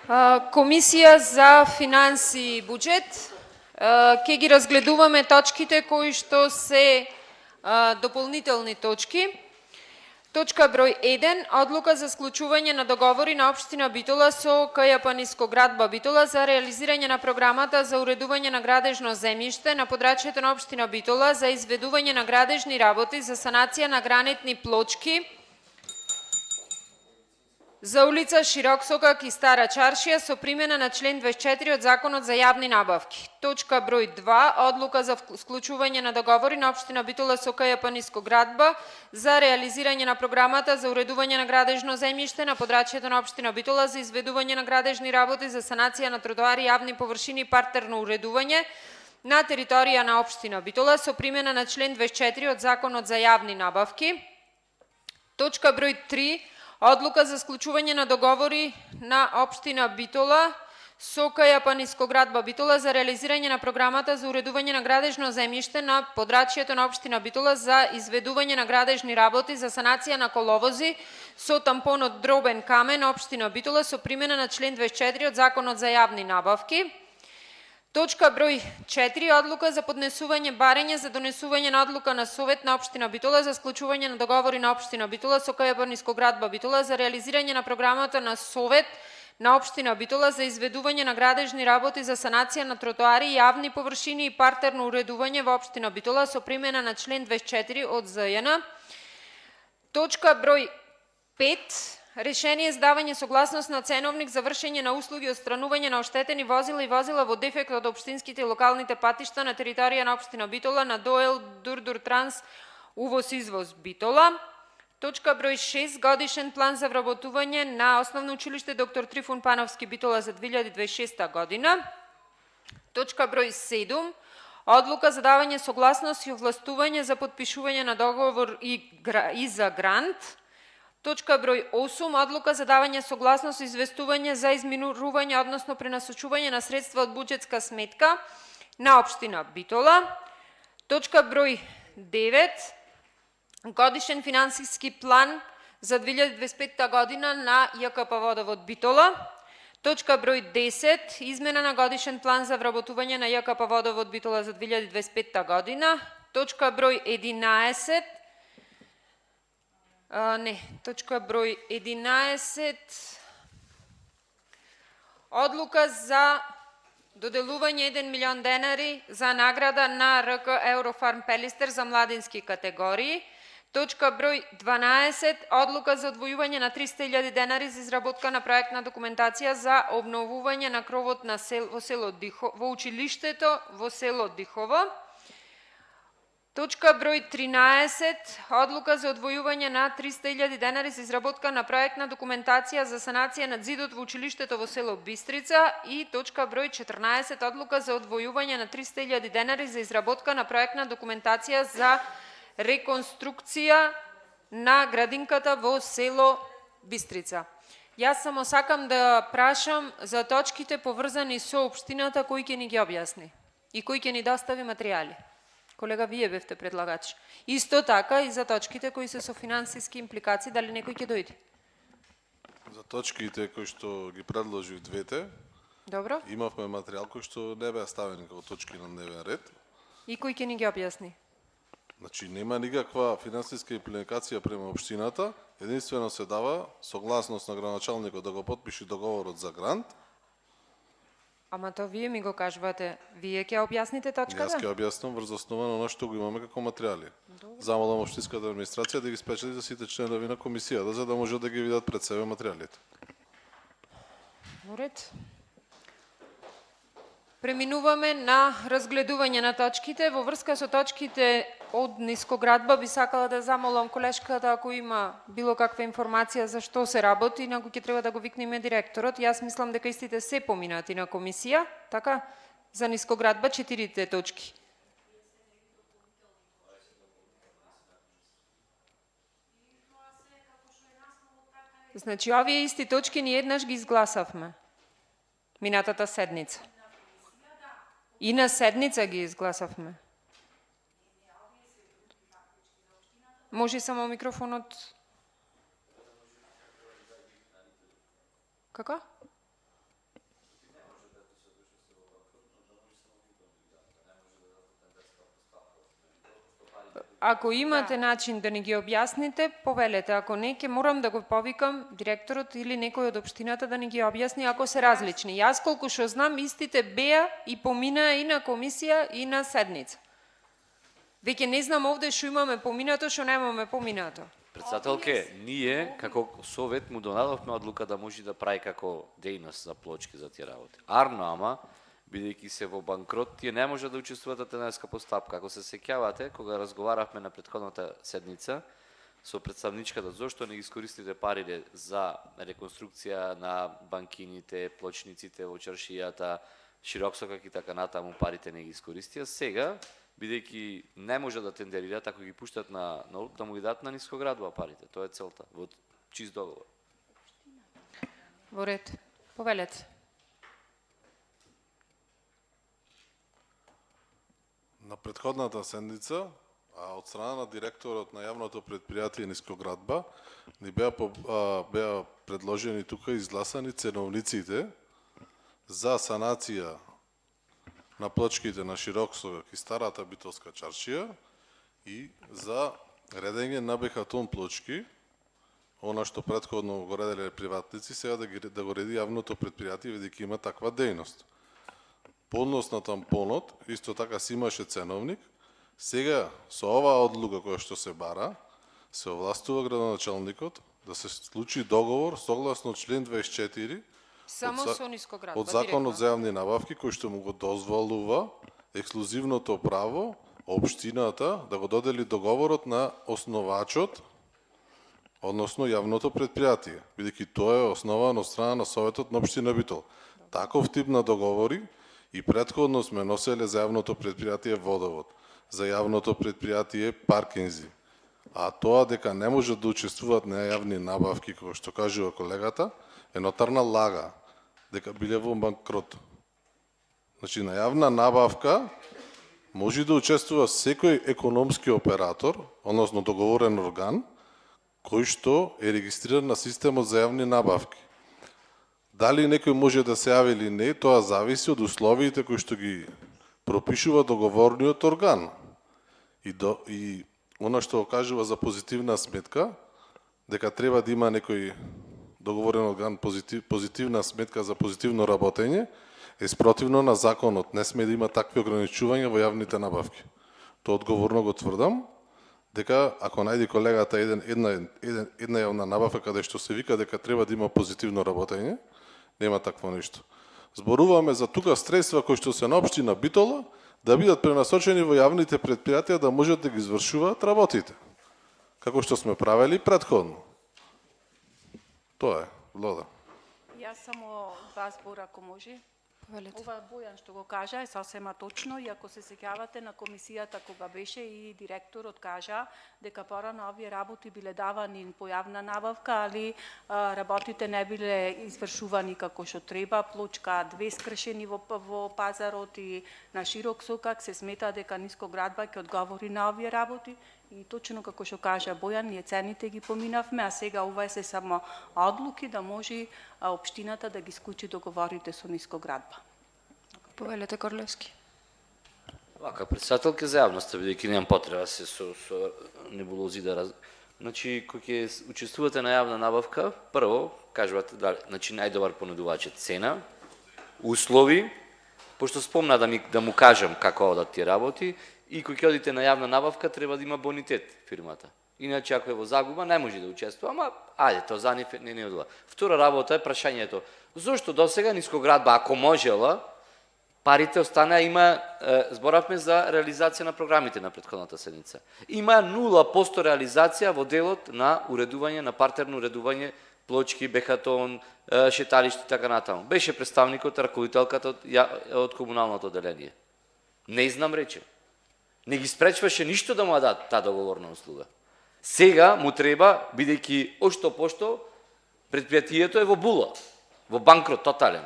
Комисија за финанси и буџет. Ќе ги разгледуваме точките кои што се дополнителни точки. Точка број 1. Одлука за склучување на договори на општина Битола со КЈП Нискоградба Битола за реализирање на програмата за уредување на градежно земјиште на подрачјето на општина Битола за изведување на градежни работи за санација на гранитни плочки за улица Широксокак и Стара Чаршија со примена на член 24 од Законот за јавни набавки. Точка број 2. Одлука за склучување на договори на општина Битола со КЈП Нискоградба за реализирање на програмата за уредување на градежно земјиште на подрачјето на општина Битола за изведување на градежни работи за санација на тротоари, јавни површини и партерно уредување на територија на општина Битола со примена на член 24 од Законот за јавни набавки. Точка број 3. Одлука за склучување на договори на општина Битола со КЈП Нискоградба Битола за реализирање на програмата за уредување на градежно земјиште на подрачјето на општина Битола за изведување на градежни работи за санација на коловози со тампонот дробен камен на општина Битола со примена на член 24 од Законот за јавни набавки. Точка број 4. Одлука за поднесување барање за донесување на одлука на Совет на општина Битола за склучување на договори на општина Битола со КЈП Нискоградба Битола за реализирање на програмата на Совет на општина Битола за изведување на градежни работи за санација на тротоари, јавни површини и партерно уредување во општина Битола со примена на член 24 од ЗЈН. Точка број 5. Решение за давање согласност на ценовник за вршење на услуги отстранување на оштетени возила и возила во дефект од општинските и локалните патишта на територија на општина Битола на ДОЕЛ Дурдур Транс увоз-извоз Битола. Точка број 6. Годишен план за вработување на Основно училиште Доктор Трифун Пановски Битола за 2026 година. Точка број 7. Одлука за давање согласност и овластување за подпишување на договор и за грант. Точка број 8. Одлука за давање согласност и известување за измирување, односно пренасочување на средства од буџетска сметка на општина Битола. Точка број 9. Годишен финансиски план за 2025 година на ЈКП Водовод Битола. Точка број 10. Измена на годишен план за вработување на ЈКП Водовод Битола за 2025 година. Точка број 11. Точка број 11. Одлука за доделување 1 милион денари за награда на РК Еврофарм Пелистер за младински категории. Точка број 12. Одлука за одвојување на 300.000 денари за изработка на проектна документација за обновување на кровот на во училиштето во село Дихово. Точка број 13. Одлука за одвојување на 300.000 денари за изработка на проектна документација за санација на зидот во училиштето во село Бистрица. И точка број 14. Одлука за одвојување на 300.000 денари за изработка на проектна документација за реконструкција на градинката во село Бистрица. Јас само сакам да прашам за точките поврзани со општината кој ќе ни ги објасни и кој ќе ни достави материјали. Колега, вие бевте предлагач. Исто така и за точките кои се со финансиски импликации, дали некој ќе дојде? За точките кои што ги предложив двете, добро, имавме материјал кој што не беа ставени како точки на дневен ред. И кој ќе ни ги објасни? Значи, нема никаква финансиска импликација према општината, единствено се дава согласност на градоначалникот да го потпише договорот за грант. Ама то вие ми го кажувате, вие ќе објасните точката? Јас ќе објаснам врз основа на оно што го имаме како материјали. Замолам општинската администрација да ги спечели за сите членови на комисијата, за да може да ги видат пред себе материјалите. Уред. Преминуваме на разгледување на точките. Во врска со точките од Нискоградба би сакала да замолам колешката ако има било каква информација за што се работи, инаку ќе треба да го викнеме директорот. Јас мислам дека истите се поминати на комисија, така? За Нискоградба 4 точки. Значи, овие исти точки ни еднаш ги изгласавме минатата седница. И на седница ги изгласавме. Може само микрофонот. Како? Ако имате начин да ни ги објасните, повелете. Ако не, ќе морам да го повикам директорот или некој од општината да ни ги објасни ако се различни. Јас колку што знам, истите беа и поминаа и на комисија и на седница. Веќе не знам овде што имаме поминато, што немаме поминато. Председателке, ние како совет му донадовме одлука да може да прави како дејност за плочки за тие работи. Арно, ама бидејќи се во банкрот, тие не може да учествуват на тенерска постапка. Ако се сеќавате, кога разговаравме на претходната седница со представничката, зошто не ги искористите парите за реконструкција на банкините, плочниците во чаршијата, Широксокак и така натаму, парите не ги искористија. Сега, бидејќи не може да тендерираат, ако ги пуштат да му ги дадат на нискоградба парите. Тоа е целта, во чист договор. Во ред. Повелете. На претходната седница, а од страна на директорот на јавното предпријатие Нискоградба, ни беа предложени тука изгласани ценовниците за санација на плочките на Широксокак и старата битолска чаршија и за редење на бехатон плочки, она што претходно го ределе приватници, сега да го реди јавното предпријатие, бидејќи има таква дејност. По однос на тампонот, исто така си имаше ценовник. Сега, со оваа одлука која што се бара, се овластува градоначалникот да се случи договор согласно член 24 Само со Нискоградба. од Законот за јавни набавки, кој што му го дозволува ексклузивното право општината да го додели договорот на основачот, односно јавното предпријатие, бидејќи тоа е основано од страна на Советот на општина Битол. Таков тип на договори и претходно сме носеле за јавното предпријатие Водовод, за јавното предпријатие Паркинзи. А тоа дека не може да учествуваат на јавни набавки, како што кажува колегата, е нотарна лага, дека биле во банкрот. Значи, на јавна набавка може да учествува секој економски оператор, односно договорен орган, кој што е регистриран на системот за јавни набавки. Дали некој може да се јави или не, тоа зависи од условиите кои што ги пропишува договорниот орган. И она што кажува за позитивна сметка, дека треба да има некој договорен орган позитивна сметка за позитивно работење, е спротивно на законот. Не сме да има такви ограничувања во јавните набавки. Тоа одговорно го тврдам, дека ако најде колегата една јавна набавка каде што се вика дека треба да има позитивно работење, нема такво нешто. Зборуваме за тука средства кои што се на општина Битола да бидат пренасочени во јавните предпријатија да можат да ги извршуваат работите, како што сме правели претходно. Тоа е, Влада. Јас само два збора, ако може. Повелете. Ова Бојан што го кажа е сосема точно и ако се сеќавате на комисијата кога беше и директорот кажа дека порано овие работи биле давани по јавна набавка, али работите не биле извршувани како што треба, плочка 2 скршени во пазарот и на Широксокак се смета дека Нискоградба ќе одговори на овие работи. И точно како што кажа Бојан, ние цените ги поминавме, а сега ова се само одлуки да може општината да ги склучи договорите со Нискоградба. Повелете, Корлевски. Вака, председателке за јавноста, бидејќи немам потреба се со небулози да Значи, кој ќе учествувате на јавна набавка, прво, кажувате, значи најдобар понудувач е цена, услови, пошто спомна да му кажам како одат тие работи, и кој ќе одите на јавна набавка, треба да има бонитет фирмата. Иначе, ако е во загуба, не може да учествува, ама, ајде, тоа за нив не одува. Втора работа е прашањето. Зошто досега Нискоградба, ако можела, парите останаа, зборавме за реализација на програмите на претходната седница. Има 0% реализација во делот на уредување, на партерно уредување, плочки, бехатон, шеталишти и така натаму. Беше представникот, раководителката од комуналното одделение. Не знам рече. Не ги спречваше ништо да му дадат таа договорна услуга. Сега му треба, бидејќи ошто пошто предпријатието е во була, во банкрот тотален.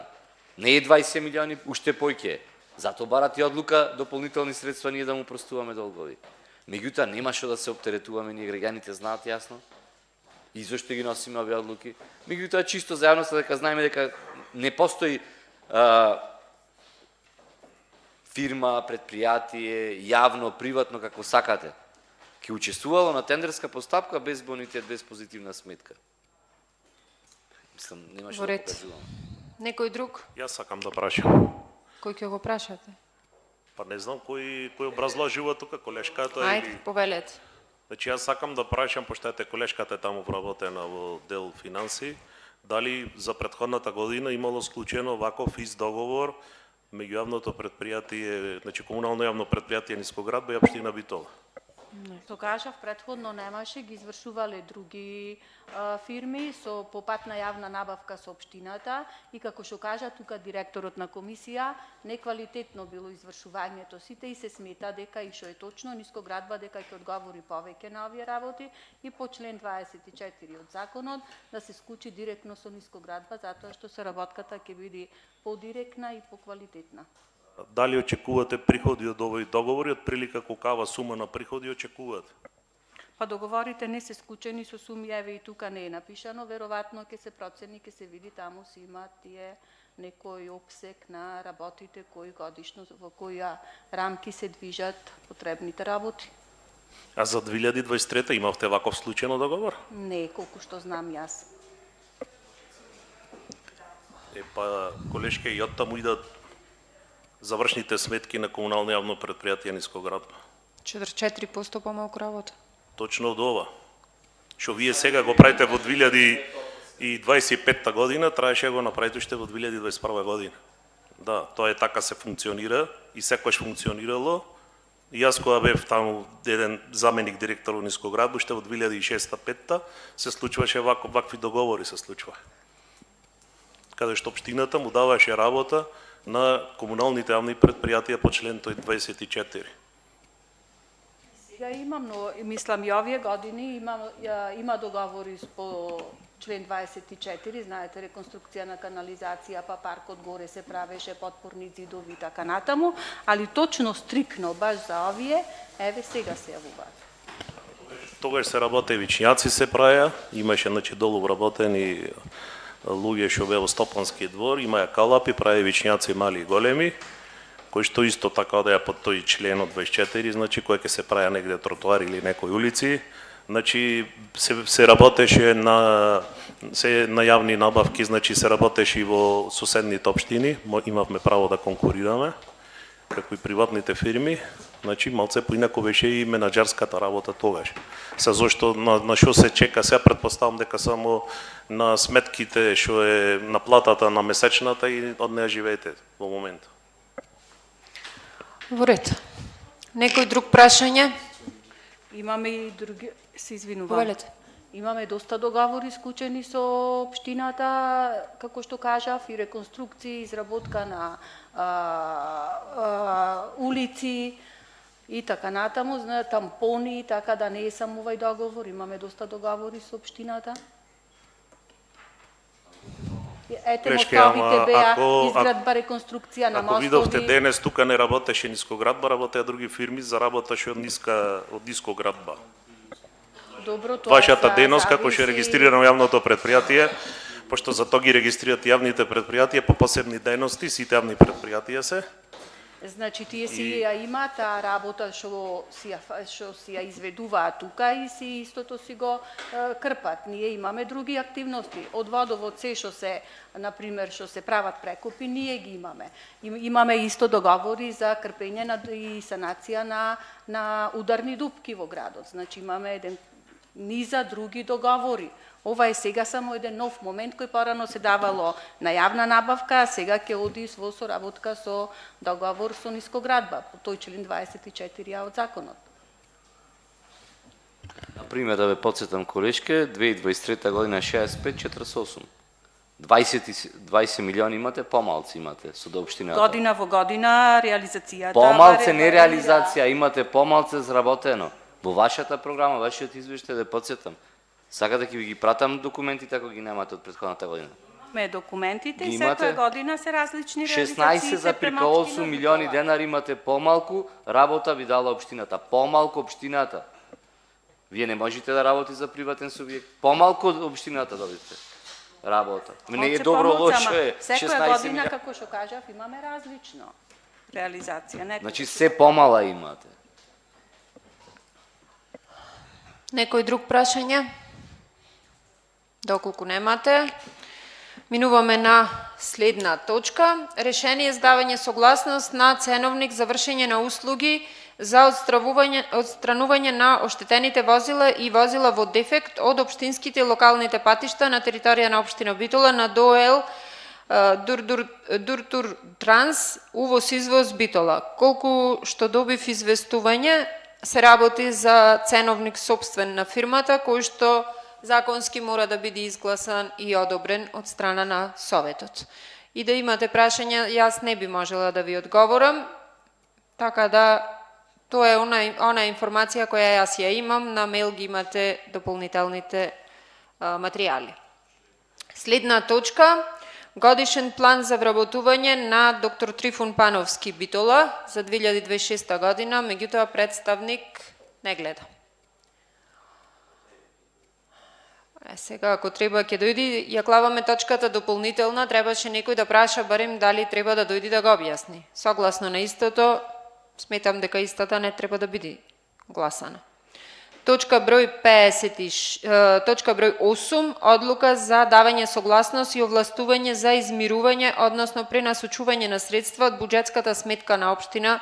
Не е 20 милиони, уште појќе. Зато барат и одлука дополнителни средства ние да му простуваме долгови. Меѓутоа нема што да се оптеретуваме, ние граѓаните знаат јасно. И зашто ги носиме овие одлуки. Меѓутоа чисто за јавноста дека знаеме дека не постои фирма, предпријатие, јавно, приватно, како сакате. ќе учествувало на тендерска постапка без бонитет, без позитивна сметка. Мислам, немаше Во да ред. покажувам. Некој друг? Јас сакам да прашам. Кој ќе го прашате? Па не знам кој образложува тука колешката Ајде, или... повелете. Значи јас сакам да прашам, пошто ете колешката е таму вработена во дел финанси, дали за претходната година имало склучено ваков ист договор меѓу јавното предпријатие, значи комунално јавно предпријатие Нискоградба и општина Битола. Што кажав, претходно немаше, ги извршувале други фирми со по пат на јавна набавка со општината и како што кажа тука директорот на комисија, неквалитетно било извршувањето сите и се смета дека и што е точно Нискоградба дека ќе одговори повеќе на овие работи и по член 24 од законот да се склучи директно со Нискоградба затоа што соработката ќе биде подиректна и поквалитетна. Дали очекувате приходи од овој договор и отприлика колкава сума на приходи очекувате? Па договорите не се склучени со суми, еве и тука не е напишано, веројатно ќе се процени, ќе се види таму си има тие некој опсек на работите кои годишно во која рамки се движат потребните работи. А за 2023 имавте ваков случајно договор? Не, колку што знам јас. Па колешке и од таму идат завршните сметки на комунално јавно предпријатие Нискоградба. 44% помалку работа. Точно од ова. Што вие сега го правите во 2025 година, траеше го направите уште во 2021 година. Да, тоа е така се функционира и секојаш функционирало. И јас кога бев таму еден заменик директор во Нискоградба, уште во 2006-2005 се случваше вакви договори се случва. Каде што општината му даваше работа на комуналните јавни предпријатија по член 24. Сега имам, но мислам и овие години има договори по член 24, знаете, реконструкција на канализација, па паркот горе се правеше, подпорни зидови и така натаму, али точно стрикно баш за овие, еве сега се јавуваат. Тогаш се работе вичњаци се праја, имаше значи долу вработени луѓе што беа во Стопански двор, имаја калапи, прави вичњаци мали и големи, кои што исто така одеа под тој член од 24, значи кој ќе се праја негде тротоари или некои улици, значи се работеше на јавни набавки, значи се работеше и во соседните општини, имавме право да конкурираме, како и приватните фирми, значи малце поинако беше и менаџерската работа тогаш. Се зошто на што се чека, сега претпоставам дека само на сметките што е на платата на месечната и од неа живеете во моментот. Во ред. Некој друг прашање? Имаме и други, се извинувам. Повелете. Имаме доста договори склучени со општината, како што кажав, и реконструкции, изработка на улици и така натаму, тампони, така да не е само овај договор, имаме доста договори со општината. Ете мостовите беа изградба, реконструкција на мостови. Ако видовте денес тука не работеше Нискоградба, работеа други фирми за работа што од Нискоградба. Добро, тоа Вашата дејност како што е регистрирано јавното предпријатие, пошто за тоа ги регистрираат јавните предпријатија по посебни дејности, сите јавни предпријатија се. Значи тие си ја имаат таа работа што си ја изведуваат тука и си истото си го крпат. Ние имаме други активности. Од водовод се што се, например, што се прават прекопи, ние ги имаме. Имаме исто договори за крпење и санација на ударни дупки во градот. Значи имаме еден низа други договори. Ова е сега само еден нов момент кој порано се давало на јавна набавка, а сега ќе оди во соработка со договор со Нискоградба, по тој член 24 од законот. Например, да ве подсетам колешке, 2023 година 65-48. 20 милиони имате, помалци имате со општината. Година во година реализацијата. Помалце не реализација, имате помалце зработено. Во вашата програма, вашиот извештај да подсетам. Сакате ќе ви ги пратам документите ако ги немате од претходната година. Ме документите и секоја година се различни 16,8 милиони денари имате помалку, работа ви дала општината. Помалку општината. Вие не можете да работите за приватен субјект. Помалку од општината добите работа. Не е добро, лошо е. Секоја година, како што кажав, имаме различно реализација. Значи се помала имате. Некој друг прашање? Доколку немате, минуваме на следна точка. Решение за давање согласност на ценовник за вршење на услуги за отстранување на оштетените возила и возила во дефект од општинските и локалните патишта на територија на општина Битола на ДОЕЛ Дуртур Транс, увоз-извоз Битола. Колку што добив известување, се работи за ценовник собствен на фирмата, кој што законски мора да биде изгласан и одобрен од страна на Советот. И да имате прашања, јас не би можела да ви одговорам, така да тоа е она информација која јас ја имам, на мейл ги имате дополнителните материјали. Следна точка, годишен план за вработување на доктор Трифун Пановски Битола за 2026 година, меѓутоа представник не гледа. Сега, ако треба ќе дојди, ја клаваме точката дополнителна, требаше некој да праша барем дали треба да дојди да го објасни. Согласно на истото, сметам дека истата не треба да биде гласана. Точка број 8, одлука за давање согласност и овластување за измирување, односно пренасочување на средства од буџетската сметка на општина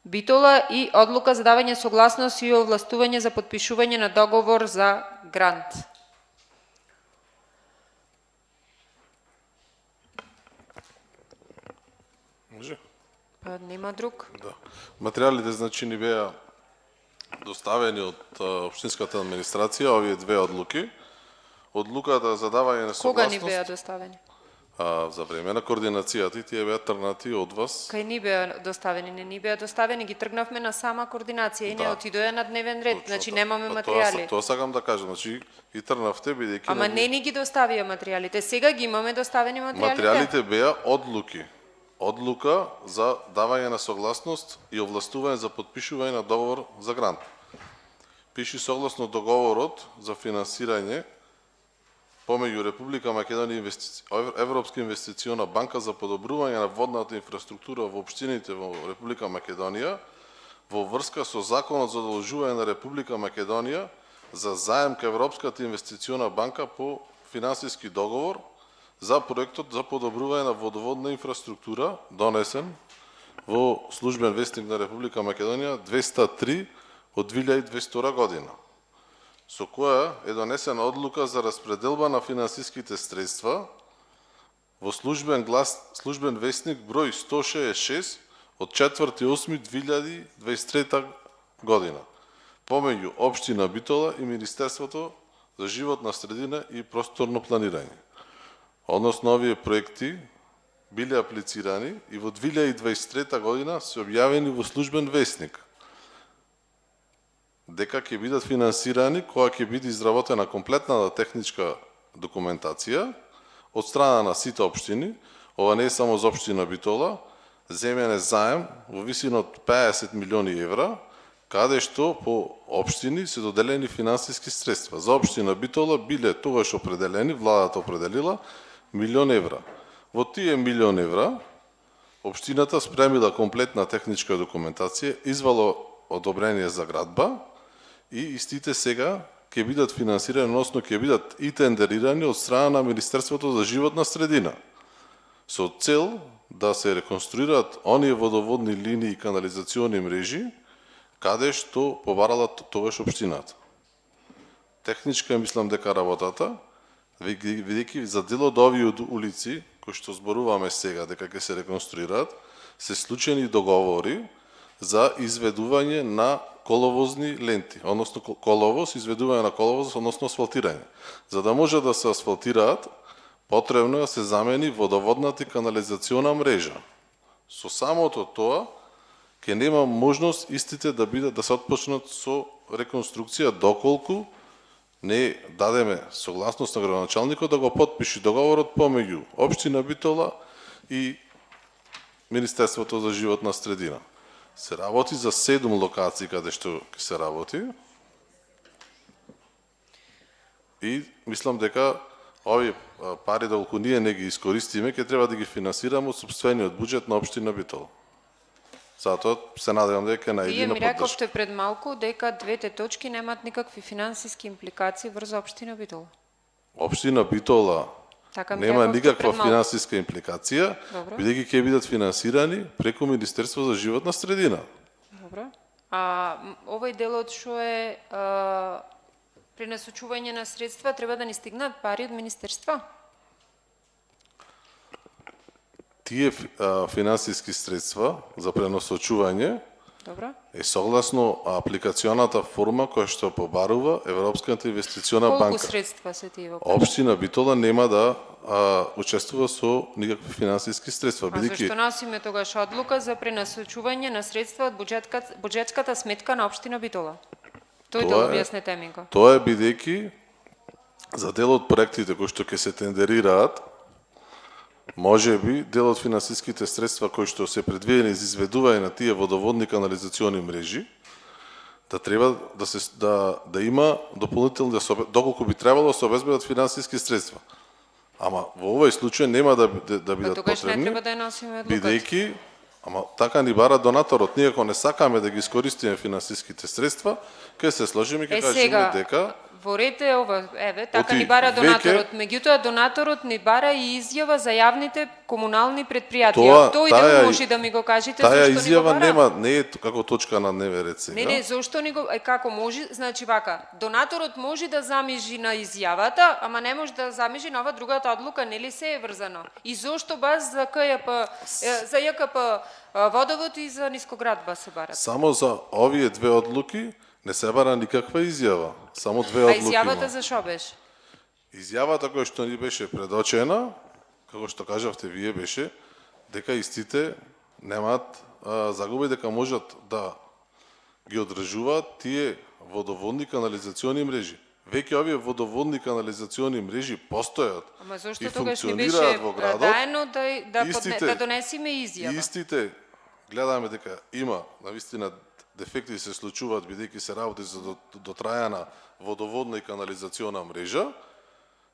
Битола и одлука за давање согласност и овластување за потпишување на договор за грант. Може? Па нема друг. Да. Материјалите значи ни беа доставени од општинската администрација овие две одлуки. Одлуката за давање на Кога согласност ни беа доставени? за време на координацијата и тие беа тргнати од вас. Кај ни беа доставени, не ни беа доставени, ги тргнавме на сама координација и не отидоа на дневен ред, значи немаме материјали. Тоа сакам да кажам, значи и тргнавте бидејќи Ама не ни ги доставија материјалите, сега ги имаме доставени материјалите. материјалите беа одлуки. Одлука за давање на согласност и овластување за потпишување на договор за грант. Пиши согласно договорот за финансирање помеѓу Република Македонија и Европска инвестициона банка за подобрување на водната инфраструктура во општините во Република Македонија во врска со законот за одолжување на Република Македонија за заем кај Европската инвестициона банка по финансиски договор за проектот за подобрување на водоводна инфраструктура, донесен во Службен вестник на Република Македонија 203 од 2022 година, со која е донесена одлука за распределба на финансиските средства во службен вестник број 166 од 4.8.2023 година, помеѓу општина Битола и Министерството за животна средина и просторно планирање. Односно, овие проекти биле аплицирани и во 2023 година се објавени во службен вестник, дека ќе бидат финансирани кога ќе биде изработена комплетната техничка документација од страна на сите општини. Ова не е само за општина Битола, земен е заем во висина од 50 милиони евра, каде што по општини се доделени финансиски средства. За општина Битола биле тогаш определени, владата определила, 1 милион евра. Во тие 1 милион евра, општината спремила комплетна техничка документација, извало одобрение за градба и истите сега ќе бидат финансирани, односно ќе бидат и тендерирани од страна на Министерството за животна средина, со цел да се реконструираат оние водоводни линии и канализациони мрежи, каде што побарала тогаш општината. Техничка мислам дека работата, бидејќи за дел од овие улици, кои што зборуваме сега дека ќе се реконструираат, се склучени договори за изведување на коловозни ленти, односно коловоз, изведување на коловоз, односно асфалтирање. За да може да се асфалтираат, потребно е да се замени водоводната и канализациона мрежа. Со самото тоа, ќе нема можност истите да се отпочнат со реконструкција доколку не дадеме согласност на градоначалникот да го потпиши договорот помеѓу општина Битола и Министерството за животна средина. Се работи за 7 локации каде што ќе се работи. И мислам дека овие пари доколку ние не ги искористиме, ќе треба да ги финансираме од сопствениот буџет на општина Битола. Затоа се надевам дека ќе Вие најде на ми поддршка. рековте пред малку дека двете точки немаат никакви финансиски импликации врз општина Битола. Општина Битола Така ми нема рековте никаква пред малку. финансиска импликација, Добро. бидејќи ќе бидат финансирани преку Министерство за животна средина. Добро. Овој делот што е пренасочување на средства, треба да ни стигнат пари од министерства? Тие финансиски средства за пренасочување Добро. е согласно апликационата форма која што побарува Европската инвестициона Колку банка. средства се тие во Општина Битола нема да учествува со никакви финансиски средства, А зашто бидејќи носиме тогаш одлука за пренасочување на средства од буџетската сметка на општина Битола? Тој дел објаснете ми го. тоа е бидејќи за дел од проектите кои што ќе се тендерираат, може би дел од финансиските средства кои што се предвидени за изведување на тие водоводни канализациони мрежи, да треба да има дополнителни, доколку би требало да се обезбедат финансиски средства. Ама во овој случај нема да бидат Тогаш не потребни, треба да ја носиме одлуката. бидејќи така ни бара донаторот. Ние ако не сакаме да ги искористиме финансиските средства, ќе се сложиме и ќе кажеме сега, дека во ред е ова, еве, така Оти ни бара веќе- донаторот, меѓутоа донаторот ни бара и изјава за јавните комунални предпријатија. Тоа- Тој таа- дел може да ми го кажете таа зошто ни го изјава бара? нема, не е како точка на дневен ред сега. Не, зошто ни го како може, значи вака, донаторот може да замижи на изјавата, ама не може да замижи на ова другата одлука, нели се е врзано? И зошто баш за КЈП, за ЈКП Водовод и за Нискоградба се барат? Само за овие две одлуки не се бара никаква изјава. Само две А одлуки изјавата има. за шо беше? Изјавата која што ни беше предочена, како што кажавте вие, беше дека истите немаат загуби, дека можат да ги одржуваат тие водоводни канализациони мрежи. Веќе овие водоводни канализациони мрежи постојат Ама зошто и тогаш не функционираат беше во градот. даено Истите- да донесиме изјава? Истите гледаме дека има навистина дефекти се случуваат бидејќи се работи за дотрајана водоводна и канализациона мрежа.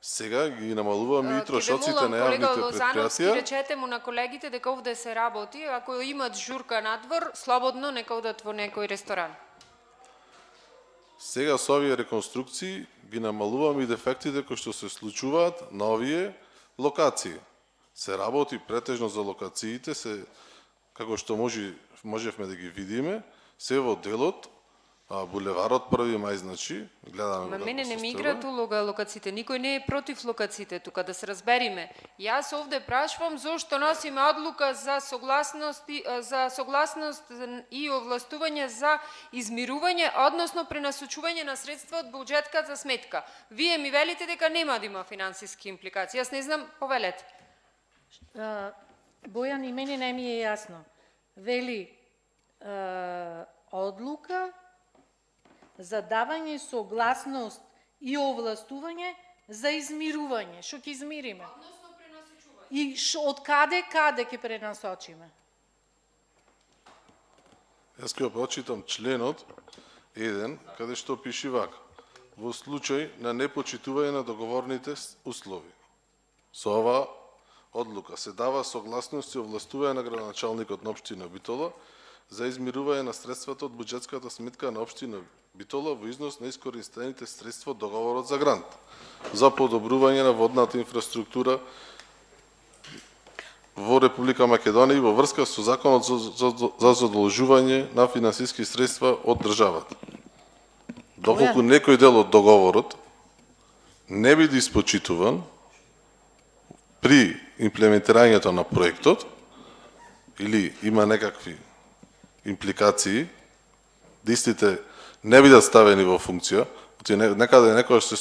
Сега ги намалуваме и трошоците на Колега јавните Лозановски, предпријатија. речете му на колегите дека овде се работи, ако имат журка надвор, слободно нека одат во некој ресторан. Сега со овие реконструкции ги намалуваме и дефектите кои што се случуваат на овие локации. Се работи претежно за локациите, како што можевме да ги видиме, се во делот булеварот 1 мај, значи, гледаме Ма како мене не се ми стела. играат улога локациите, никој не е против локациите тука, да се разбериме. Јас овде прашувам зошто носиме одлука за согласност и овластување за измирување, односно пренасочување на средства од буџетската сметка. Вие ми велите дека нема да има финансиски импликации. Јас не знам, повелете. Бојан, и мене не ми е јасно. Вели одлука за давање согласност и овластување за измирување. Што ќе измириме? Односно пренасочување. И од каде ќе пренасочиме? Јас ќе прочитам членот 1, каде што пише вака. Во случај на непочитување на договорните услови. Со ова одлука се дава согласност и овластување на градоначалникот на општина Битола за измирување на средствата од буџетската сметка на општина Битола во износ на искористените средства од договорот за грант за подобрување на водната инфраструктура во Република Македонија и во врска со законот за задолжување на финансиски средства од државата. Доколку некој дел од договорот не биде испочитуван при имплементирањето на проектот или има некакви импликации, да истите не бидат ставени во функција, некаде некојаш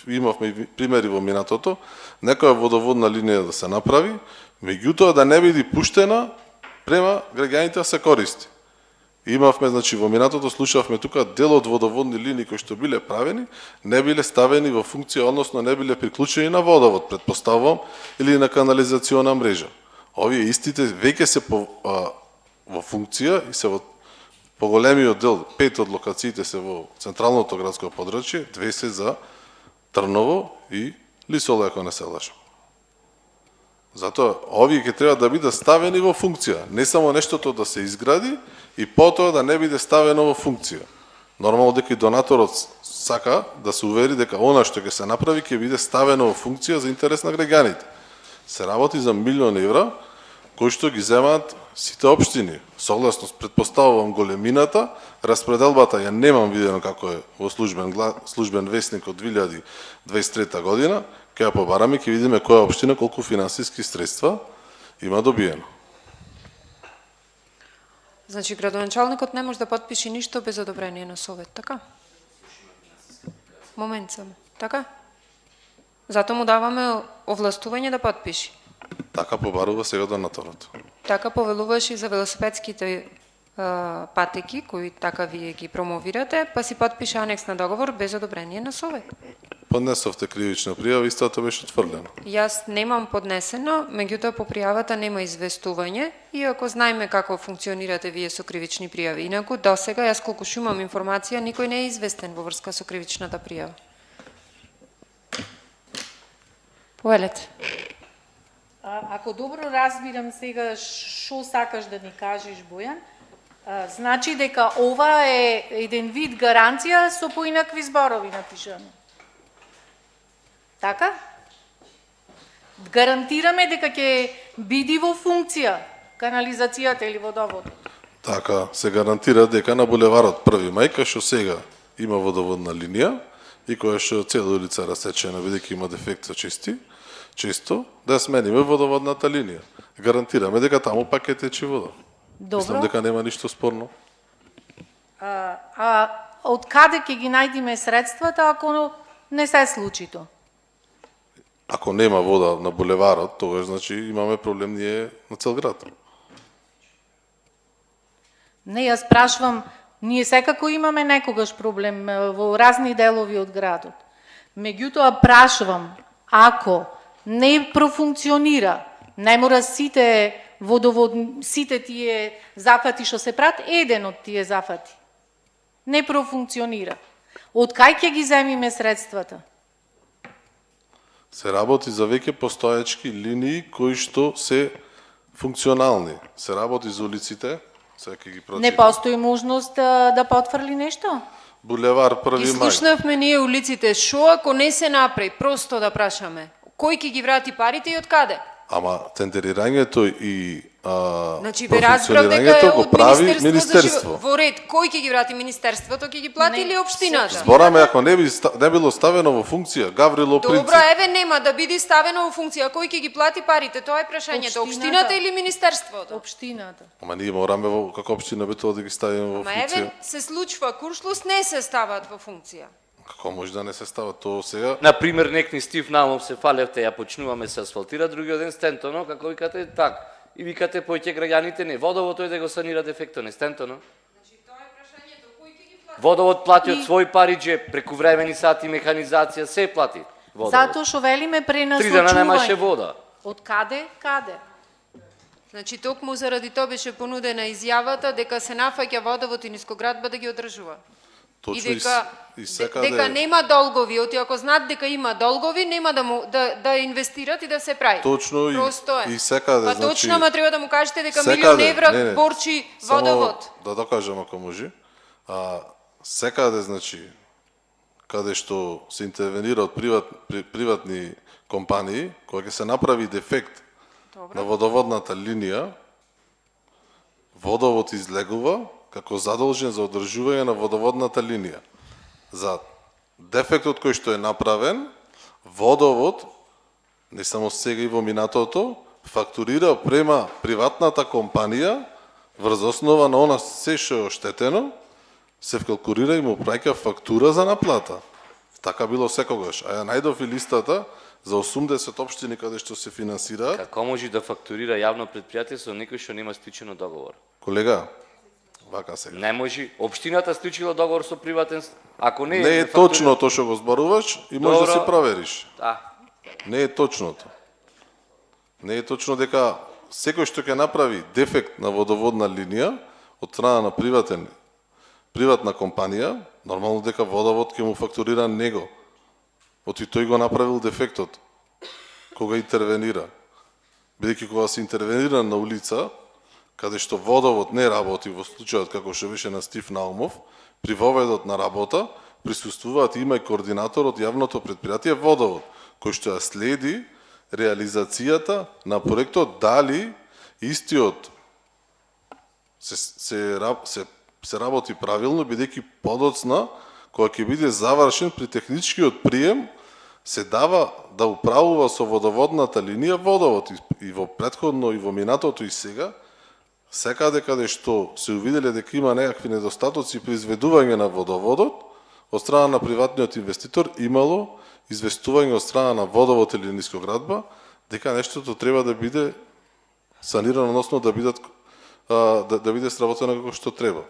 имавме примери во минатото, некоја водоводна линија да се направи, меѓутоа да не биде пуштена према граѓаните да се користи. Имавме, значи, во минатото слушавме тука дел од водоводни линии кои што биле правени, не биле ставени во функција, односно не биле приклучени на водовод, претпоставувам, или на канализациона мрежа. Овие истите веќе се во функција и се во поголемиот дел, 5 од локациите се во централното градско подрачје, 2 се за Трново и Лисола, ако не се лажам. Затоа, овие ќе треба да бидат ставени во функција, не само нештото да се изгради и потоа да не биде ставено во функција. Нормално дека и донаторот сака да се увери дека она што ќе се направи ќе биде ставено во функција за интерес на граѓаните. Се работи за 1 милион евра, кои што ги земаат сите општини. Согласно, предпоставувам големината, распределбата ја немам видено како е во службен весник од 2023 година, ќе ја побараме, ќе видиме која општина колку финансиски средства има добиено. Значи, градоначалникот не може да потпише ништо без одобрение на совет, така? Момент само, така? Зато му даваме овластување да потпише. Така побарува сега донаторот. Така повелуваш и за велосипедските патеки, кои така вие ги промовирате, па си потпише анекс на договор без одобрение на совет. Поднесовте кривична пријава, истото беше отфрлено. Јас немам поднесено, меѓутоа по пријавата нема известување, иако знаеме како функционирате вие со кривични пријави. Инаку, досега, јас колку што имам информација, никој не е известен во врска со кривичната пријава. Повелете. Ако добро разбирам сега што сакаш да ни кажеш, Бојан, значи дека ова е еден вид гаранција со поинакви зборови напишано. Така? Гарантираме дека ќе биде во функција канализацијата или водоводот. Така, се гарантира дека на булеварот 1 мај, кај што сега има водоводна линија и која што цела улица расечена, бидејќи има дефект со чисто, да смениме водоводната линија. Гарантираме дека таму пак ќе тече вода. Мислам дека нема ништо спорно. Од каде ќе ги најдеме средствата ако не се случи тоа? Ако нема вода на булеварот, тогаш значи имаме проблем ние на цел град. Не, јас прашвам, ние секако имаме некогаш проблем во разни делови од градот. Меѓутоа прашвам, ако не профункционира, не мора сите сите тие зафати што се прат, еден од тие зафати не профункционира. Од кај ќе ги земиме средствата? Се работи за веќе постоечки линии кои што се функционални. Се работи за улиците, сега ќе ги прочитам. Не постои можност да потврли нешто? Булевар 1 Ги мај. слушнавме ние улиците, шо ако не се направи, просто да прашаме. Кој ќе ги врати парите и од каде? Ама тендерирањето и Значи, бе разбрав дека е го од прави Министерство за Министерство. живот. Во ред, кој ќе ги врати Министерството, ќе ги плати Не, или општината? Збораме ако не било ставено во функција, Гаврило Принцип. Добро, еве нема да биде ставено во функција, кој ќе ги плати парите? Тоа е прашањето. Општината. Општината или Министерството? Општината. Ама ние мораме како општина битола да ги ставиме во Ма функција. еве се случува, Куршлус не се стават во функција. Како може да не се става тоа сега? Например, некни Стив Намов се фалевте, ја почнуваме се асфалтира, другиот ден Стентоно, како викате так. И викате поќе граѓаните не водовод тој да го санира дефектот, не Стентоно. Значи тоа е прашањето, кој ќе ги плати? Водовод плати од свој пари джеб, преку времени сати, механизација, се плати. Водовод. Затоа што велиме 3 дена немаше пренасочување. вода. Од каде? Каде? Значи токму заради тоа беше понудена изјавата дека се нафаќа водовод и нискоградба да ги одржува. И Точно дека секаде дека нема долгови, оти ако знаат дека има долгови, нема да инвестират и да се прави. Точно Просто е. и секаде, Па значи, точно, ама треба да му кажете дека секаде, милион евра не, борчи само водовод. Да докажам ако може. Секаде, значи, каде што се интервенира од приватни компании, кога ќе се направи дефект на водоводната линија, водовод излегува како задолжен за одржување на водоводната линија. За дефектот кој што е направен, водовод, не само сега и во минатото, фактурира према приватната компанија врз основа на она се што е оштетено, се вкалкулира и му праќа фактура за наплата. Така било секогаш. А ја најдов и листата за 80 општини каде што се финансираат. Како може да фактурира јавно претпријатие со некој што нема склучено договор? Колега, вака сега. Не може. Општината склучила договор со приватен, ако не Не е точно тоа што го зборуваш и може да си Добро. провериш. Да. Не е точното. Не е точно дека секој што ќе направи дефект на водоводна линија од страна на приватна компанија, нормално дека водовод ќе му фактурира него. Оти тој го направил дефектот, кога интервенира. Бидејќи кога се интервенира на улица, каде што водовод не работи во случајот како што беше на Стив Наумов, при воведот на работа присуствуваат има и координатор од јавното предпријатие Водовод, кој што ја следи реализацијата на проектот, дали истиот се работи правилно, бидејќи подоцна, кога ќе биде завршен при техничкиот прием, се дава да управува со водоводната линија Водовод. И во претходно, и во минатото, и сега, секаде каде што се увиделе дека има некакви недостатоци при изведување на водоводот, од страна на приватниот инвеститор имало известување од страна на Водовод или Нискоградба, дека нештото треба да биде санирано, односно да биде сработено како што треба.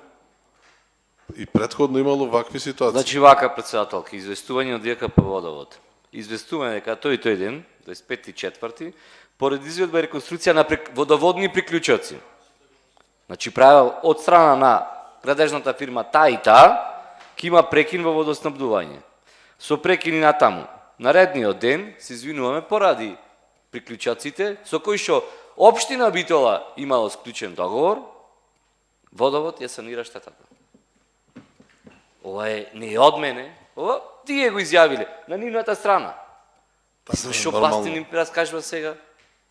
И претходно имало вакви ситуации. Значи вака, председателка, известување од ДКП Водовод. Известување дека тој ден, 25.4, поред изведба и реконструкција на водоводни приклучоци. Значи правил од страна на градежната фирма та и та, ќе има прекин во водоснабдување. Со прекини натаму. Наредниот ден се извинуваме поради приклучоците со кои што општина Битола имало склучен договор, Водовод ја санира штетата. Ова не е од мене, ова тие го изјавиле на нивната страна. Зашо пасти ни раскажува сега?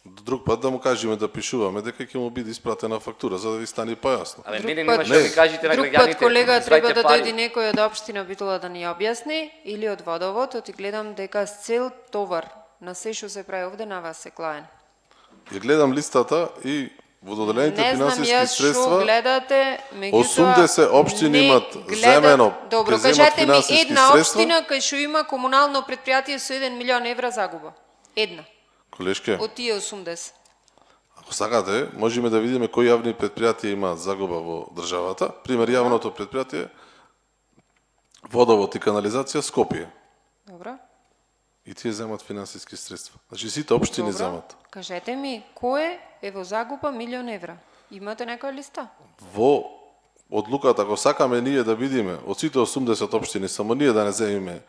Друг пат да му кажеме да пишуваме дека ќе му биде испратена фактура за да ви стане појасно. Абе мене немаше да ми кажете на граѓаните. Друг пат, колега, треба да дојде некој од општина Битола да ни објасни или од Водовод, оти гледам дека с цел товар на се што се прави овде на вас се клаен. Ја гледам листата и вододелените финансиски средства. Не знам јас што гледате, 80 општини имат земено. Добро, кажете ми една општина кај што има комунално предпријатие со 1 милион евра загуба. Една. Колешке, Од тие 80. ако сакате, можеме да видиме кои јавни предпријатија имаат загуба во државата. Пример, јавното предпријатие Водовод и канализација Скопје. Добро. И тие земат финансиски средства. Значи сите општини земат. Кажете ми, кој е во загуба милион евра? Имате некоја листа? Во одлуката, ако сакаме ние да видиме од сите 80 општини, само ние да не земиме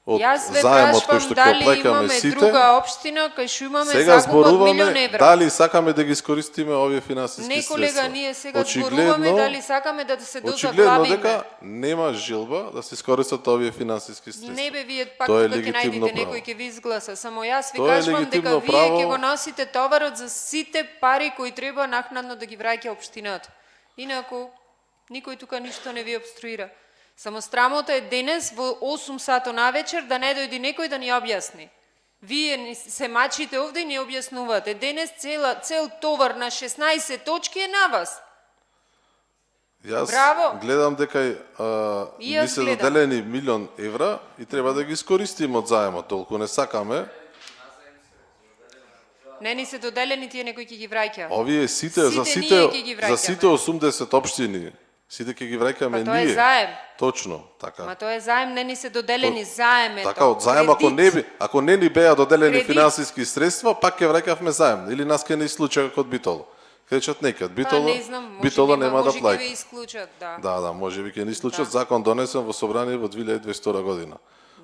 од Јас ве заемот кој што прашувам ќе дали оплакаме имаме сите, друга општина кај што имаме сега загуба од милион зборуваме евра. дали сакаме да ги искористиме овие финансиски Не, средства. колега, ние сега зборуваме дали сакаме да се очигледно дозаглавиме. дека нема жилба да се искористат овие финансиски средства. Не бе, вие пак Тоа е тука ќе легитимно најдете право. некој ќе ви изгласа. Само јас ви Тоа е кажувам дека легитимно вие право. ќе го носите товарот за сите пари кои треба накнадно да ги враќа општината. Инаку никој тука ништо не ви обструира. Само страмота е денес во 8 сато навечер да не дојде некој да ни објасни. Вие се мачите овде и не објаснувате. Денес цел товар на 16 точки е на вас. Јас Браво! гледам дека И јас ни се гледам. доделени милион евра и треба да ги искористиме од заемот. Толку не сакаме. Не ни се доделени тие некој ќе ги враќа. Овие сите Сите за ние сите ќе ги за сите 80 општини, сите ќе ги враќаме Па тоа е ние. заем. Точно, така. Ма тоа е заем, не ни се доделени заем е Така, тоа. од заем ако не ни беа доделени Кредит. финансиски средства, пак ќе враќавме заем. Или нас ќе не случај како од Битола. Речат некад Битола, не знам, Битола нема да може ќе ви плаќа. исклучат, да. Да, може би ќе ни случат закон донесен во собрание во 2022 година.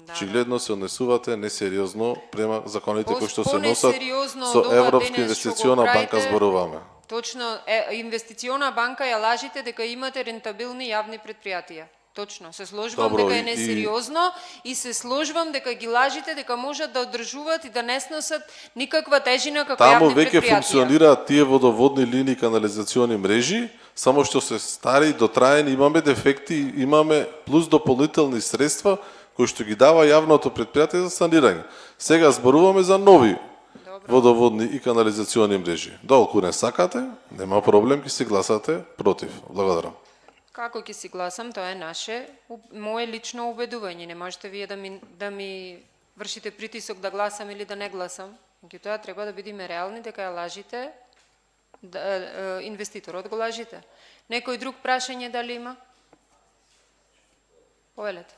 Очигледно се однесувате несериозно према законите кои што се носат Понесериозно со од ова Европска денес што го инвестициона банка правите. зборуваме. Точно, инвестициона банка ја лажите дека имате рентабилни јавни предпријатија. Точно, се сложувам Добро, дека е и- несериозно и се сложувам дека ги лажите дека можат да одржуваат и да не сносат никаква тежина како Таму јавни веќе предпријатија. функционираат тие водоводни линии, канализациони мрежи, само што се стари, дотраени, имаме дефекти, имаме плюс дополнителни средства кои што ги дава јавното предпријатие за санирање. Сега зборуваме за нови водоводни и канализациони мрежи. Долку не сакате, нема проблем, ќе се гласате против. Благодарам. Како ќе си гласам, тоа е мое лично убедување. Не можете вие да ми вршите притисок да гласам или да не гласам. Меѓутоа треба да бидеме реални дека ја лажите, инвеститорот го лажите. Некој друг прашање дали има? Повелете.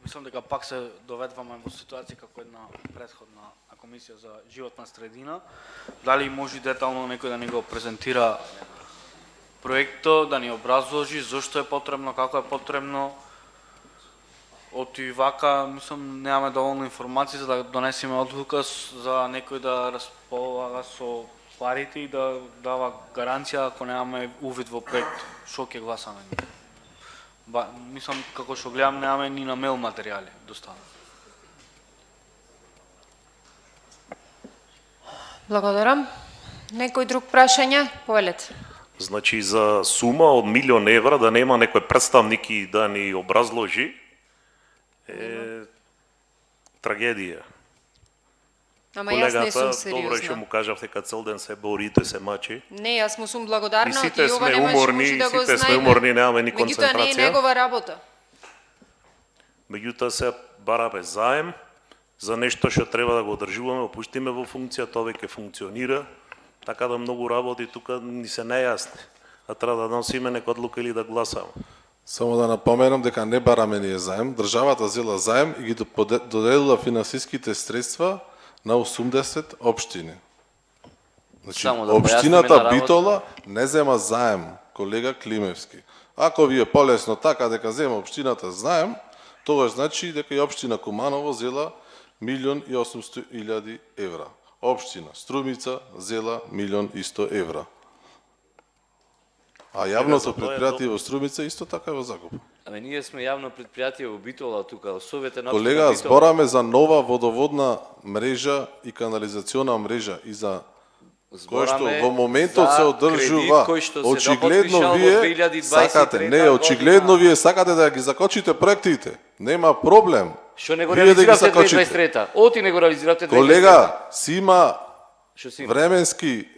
Мислам дека пак се доведваме во ситуација како една претходна комисија за животна средина. Дали може детално некој да ни го презентира проектот, да ни образложи зошто е потребно, како е потребно. Оти вака, мислам, немаме доволно информации за да донесеме одлука за некој да располага со парите и да дава гаранција ако немаме увид во проект, што ќе гласаме. Мислам, како што гледам, немаме ни на мейл материјали доставени. Благодарам. Некој друг прашање? Повелете. Значи за сума од 1.000.000 евра да нема некој представник и да ни образложи е трагедија. Ама јас не сум добро што сериозна. му кажавте кога цел ден се бори и тој се мачи. Не, јас му сум И благодарна, сите и ова сме немаше уморни, може да го сите сме знаеме. уморни, немаме ни Меѓутоа не е концентрација. негова работа. Меѓутоа се бараме заем за нешто што треба да го одржуваме, опуштиме во функција, тоа веќе функционира, така да многу работи тука ни се нејасни. А треба да носиме нека одлука или да гласаме. Само да напоменам дека не бараме ние заем, државата зела заем и ги доделила финансиските средства на 80 општини. Значи, Само да општината појасниме на работа. Битола не зема заем, колега Климевски. Ако ви е полесно така дека зема општината заем, тогаш значи дека и општина Куманово зела 1.800.000 евра. Општина Струмица зела 1.100.000 евра. А јавното за тоа е предпријатие во Струмица исто така е во закуп. Аме ние сме јавно предпријатие во Битола тука, Совете на Колега, Битола. збораме за нова водоводна мрежа и канализациона мрежа и за кој што Збораме во моментот за се кредит одржува. кој што се Очигледно доподпишал во вие 2023 сакате, не, очигледно вие сакате да ги закочите проектите. Нема проблем. Што не го Вие да ги реализиравте закочите. 2023-та? Оти не го реализиравте 2023-та. Колега, си има Што си има?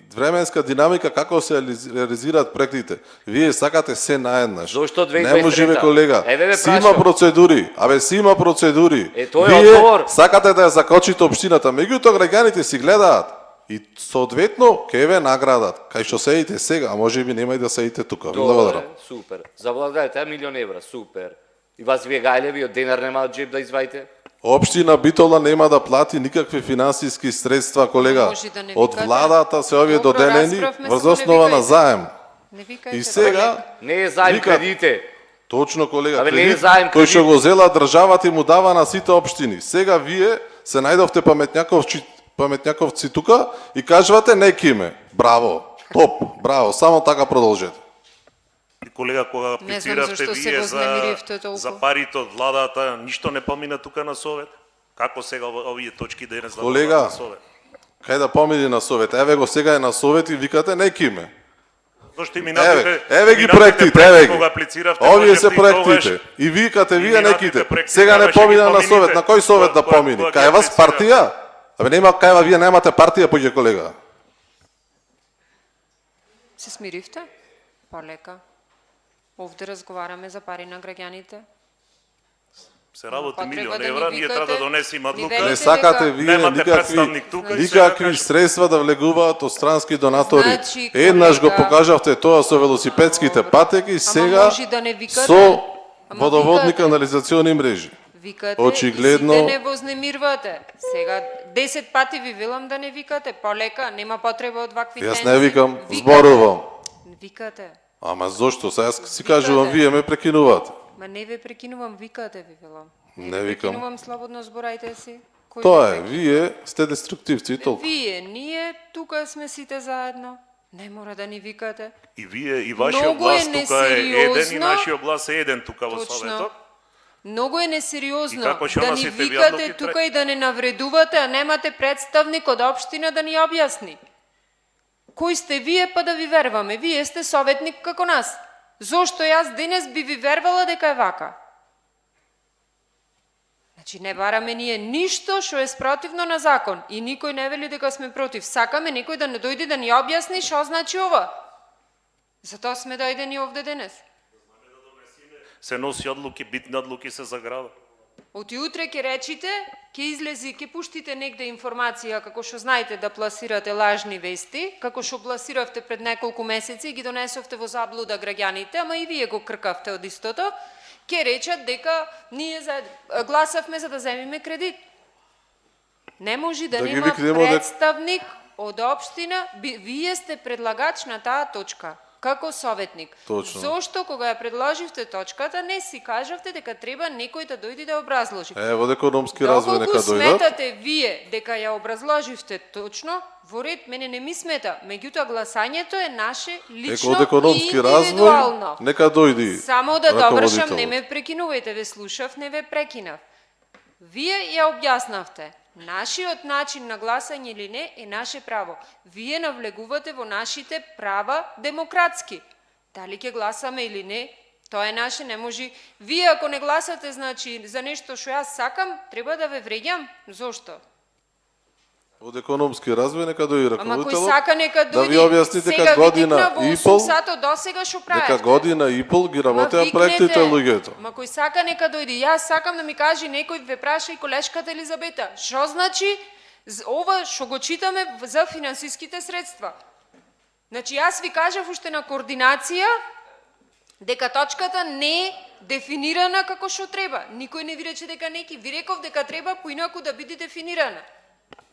временска динамика како се реализираат проектите. Вие сакате се наеднаш. Зошто 2023-та? Не може бе, колега. Еве ве Си има прашувам. процедури. Абе си има процедури. Тој е Вие одговор. сакате да ја закочите општината, меѓутоа граѓаните си гледаат и соодветно ќе ве наградат. Кај што седите сега, а може би нема и да седите тука. Благодарам. Добре, супер. Заблагодарите, 1.000.000 евра, супер. И вас вие гајлеви од денар нема од джеб да изваите? Општина Битола нема да плати никакви финансиски средства, колега. Може да не Од викате. владата се овие Добро, доделени разбравме, врз само не основа на викајте. заем. Не викајте. И сега, Не е заем Викат. кредите. точно колега, Абе, не е кредит заем, кој кредит. што го зела државата и му дава на сите општини. Сега вие се најдовте паметњаковци тука и кажувате не киме. Браво, топ, браво, само така продолжете. И колега, кога Не знам аплициравте зашто се вие вознемиривте толку. за парите од владата, ништо не помина тука на Совет? Како сега овие точки денес да Колега, додадат на Совет? Кај да помири на совет? Еве го сега е на совет и викате не киме. Зошто и минатите, Еве ги минатите проектите, еве кога ги. аплициравте, Овие можевте се и проектите. тогаш- И викате и вие минатите неките. проекти Сега не трябваше помина ги на совет. На кој совет да Кога- помини? кога Кај ги вас аплицирав. партија? Абе нема кај вие немате партија, поќе колега. Се смиривте? Полека. Овде разговараме за пари на граѓаните. Се работи Потреба 1.000.000 да ни евра, ние треба да викате, донесеме ни одлука. Не велите сакате дека- вие Немате представник тука и сега никакви кажете. средства да влегуваат од странски донатори. Значи, Еднаш го колега- покажавте тоа со велосипедските Добро. патеки, Ама сега може да не викате. со Ама водоводни викате. канализациони мрежи. Викате Очигледно- и сите не вознемирвате. Сега 10 пати ви велам да не викате, полека, нема потреба од вакви Јас тензи. не викам, Викате. зборувам. Викате. Ама зошто? Сега си Викате. кажувам, вие ме прекинувате. Ма не ве прекинувам, викате ви велам. Не ве викам. Прекинувам, слободно зборајте си. Кој Тоа ве е, прекина? вие сте деструктивци и толку. Вие, ние, тука сме сите заедно. Не мора да ни викате. И вие, и вашиот Многу глас е тука е еден, и несериозно. нашиот глас е еден тука во Точно. Советот. Многу е И несериозно како ќе да ни носите ви викате одлуки, тука и да не навредувате, а немате представник од општина да ни објасни. Кој сте вие па да ви верваме? Вие сте советник како нас. Зошто јас денес би ви вервала дека е вака? Значи не бараме ние ништо што е спротивно на закон и никој не вели дека сме против. Сакаме некој да не дојде да ни објасни што значи ова. Затоа сме дојдени овде денес. Се носи одлуки, битни одлуки се за градот. Оти утре ќе речите, ќе излези, ќе пуштите негде информација како што знаете да пласирате лажни вести, како што пласиравте пред неколку месеци и ги донесовте во заблуда граѓаните, ама и вие го кркавте од истото, ќе речат дека ние гласавме за да земиме кредит. Не може да, Да ги нема викнемо дека- представник од општина, вие сте предлагач на таа точка. како советник. Точно. Зошто кога ја предложивте точката не си кажавте дека треба некој да дојде да образложи? Во економски развој нека Доколку дојдат. сметате вие дека ја образложивте точно, во ред, мене не ми смета. Меѓутоа гласањето е наше лично Од економски и развој индивидуално. нека дојди. Само да довршам, раководител. не ме прекинувајте, ве слушав, не ве прекинав. Вие ја објаснавте. Нашиот начин на гласање или не е наше право. Вие навлегувате во нашите права демократски. Дали ќе гласаме или не, тоа е наше, не може. Вие ако не гласате, значи, за нешто што јас сакам, треба да ве вреѓам. Зошто? Од економски развој нека дојди Ама кој раководителот. сака нека дојди. Да ви објасни дека Сега ви година викна во и 8 пол, сато досега што правите. дека година и пол ги работеа Ма проектите викнете. луѓето. Ма кој сака нека дојде. Јас сакам да ми каже некој, ве праша и колешката Елизабета. Што значи ова што го читаме за финансиските средства? Значи јас ви кажав уште на координација дека точката не е дефинирана како што треба. Никој не ви рече дека неки. Ви реков дека треба поинаку да биде дефинирана.